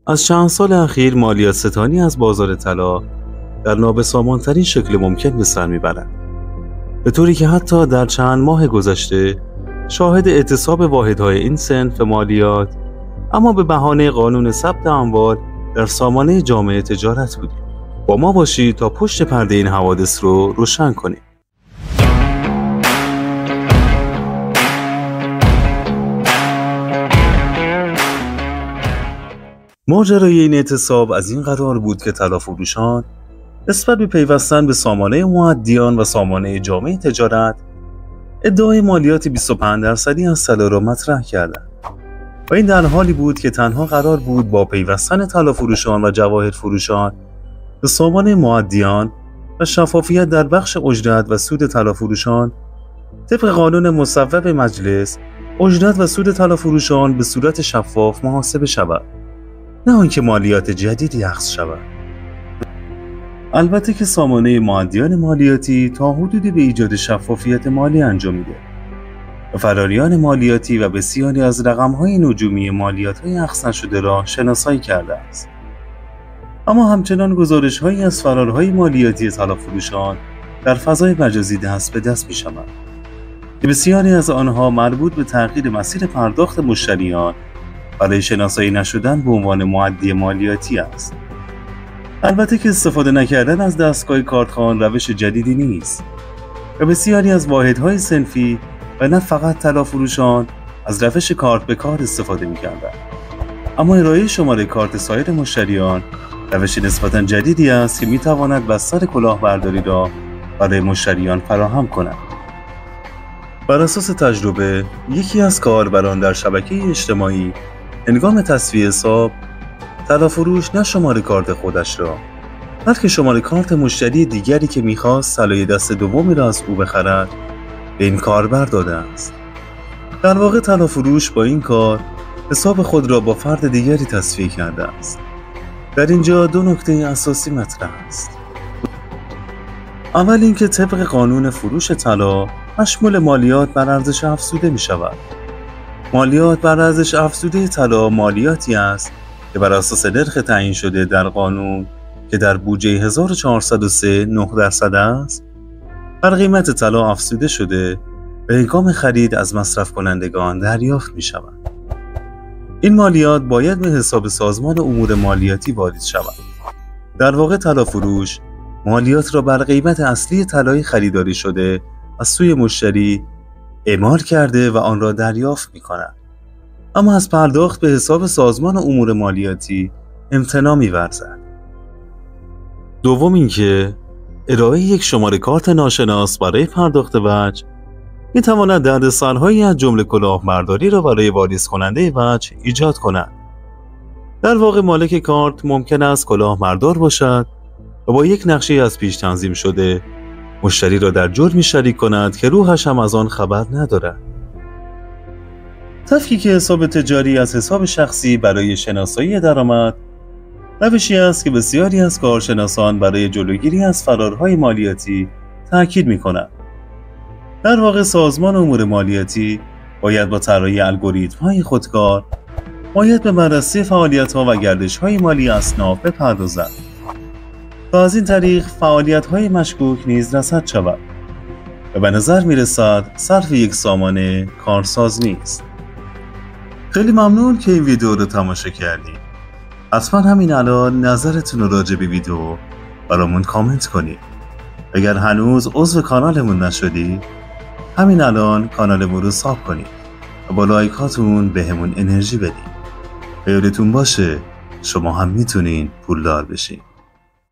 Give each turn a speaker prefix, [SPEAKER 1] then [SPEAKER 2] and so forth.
[SPEAKER 1] از چند سال اخیر مالیات ستانی از بازار طلا در نابسامان‌ترین شکل ممکن به سر میبرد، به طوری که حتی در چند ماه گذشته شاهد اعتصاب واحدهای این صنف مالیات اما به بهانه قانون ثبت اموال در سامانه جامعه تجارت بودیم. با ما باشید تا پشت پرده این حوادث رو روشن کنیم. ماجرای این اعتصاب از این قرار بود که طلافروشان نسبت به پیوستن به سامانه مؤدیان و سامانه جامعه تجارت ادعای مالیات 25% از طلا را مطرح کردند و این در حالی بود که تنها قرار بود با پیوستن طلافروشان و جواهر فروشان به سامانه مؤدیان و شفافیت در بخش اجرت و سود طلافروشان طبق قانون مصوب مجلس اجرت و سود طلافروشان به صورت شفاف محاسبه شود، نه آنکه مالیات جدیدی اخذ شود. البته که سامانه مؤدیان مالیاتی تا حدودی به ایجاد شفافیت مالی انجام میده و فراریان مالیاتی و بسیاری از رقم‌های نجومی مالیات‌های اخذ نشده را شناسایی کرده است. اما همچنان گزارش‌هایی از فرارهای مالیاتی طلافروشان در فضای مجازی دست به دست می‌شوند که بسیاری از آنها مربوط به تغییر مسیر پرداخت مشتریان برای شناسایی نشدن به عنوان مؤدی مالیاتی است. البته که استفاده نکردن از دستگاه کارتخوان روش جدیدی نیست و بسیاری از واحدهای صنفی و نه فقط طلافروشان از روش کارت به کارت استفاده می‌کردند. اما ارائه شماره کارت سایر مشتریان روش نسبتاً جدیدی است که می‌تواند بستر کلاهبرداری را برای مشتریان فراهم کند. بر اساس تجربه، یکی از کاربران در شبکه اجتماعی هنگام تسویه حساب طلافروش نه شماره کارت خودش را بلکه شماره کارت مشتری دیگری که می‌خواست طلای دست دومی را از او بخرد به این کاربر داده است. در واقع طلافروش با این کار حساب خود را با فرد دیگری تسویه کرده است. در اینجا دو نکته اساسی مطرح است. اول اینکه طبق قانون فروش طلا مشمول مالیات بر ارزش افزوده می شود. مالیات بر ارزش افزوده طلا مالیاتی است که بر اساس نرخ تعیین شده در قانون که در بودجه 1403 9% است بر قیمت طلا افزوده شده به هنگام خرید از مصرف کنندگان دریافت می شود. این مالیات باید به حساب سازمان امور مالیاتی واریز شود. در واقع طلافروش مالیات را بر قیمت اصلی طلای خریداری شده از سوی مشتری اعمال کرده و آن را دریافت می کند، اما از پرداخت به حساب سازمان امور مالیاتی امتناع می ورزد. دوم اینکه ارائه یک شماره کارت ناشناس برای پرداخت وجه می تواند دردسرهایی از جمله کلاهبرداری را برای واریز کننده وجه ایجاد کند. در واقع مالک کارت ممکن است کلاهبردار باشد و با یک نقشه از پیش تنظیم شده مشتری را در جرمی شریک کند که روحش هم از آن خبر ندارد. تفکیک حساب تجاری از حساب شخصی برای شناسایی درآمد روشی است که بسیاری از کارشناسان برای جلوگیری از فرارهای مالیاتی تاکید می‌کنند. در واقع سازمان امور مالیاتی باید با طراحی الگوریتم‌های خودکار باید به بررسی فعالیت‌ها و گردش‌های مالی اصناف بپردازد تا از این طریق فعالیت‌های مشکوک نیز رصد شود و به نظر می‌رسد صرف یک سامانه کارساز نیست. خیلی ممنون که این ویدیو رو تماشا کردید. حتما همین الان نظرتون رو راجع به ویدیو برامون کامنت کنید. اگر هنوز عضو کانالمون نشدید همین الان کانالمون رو ساب کنید و با لایکاتون بهمون انرژی بدید. یادتون باشه شما هم میتونین پولدار بشین.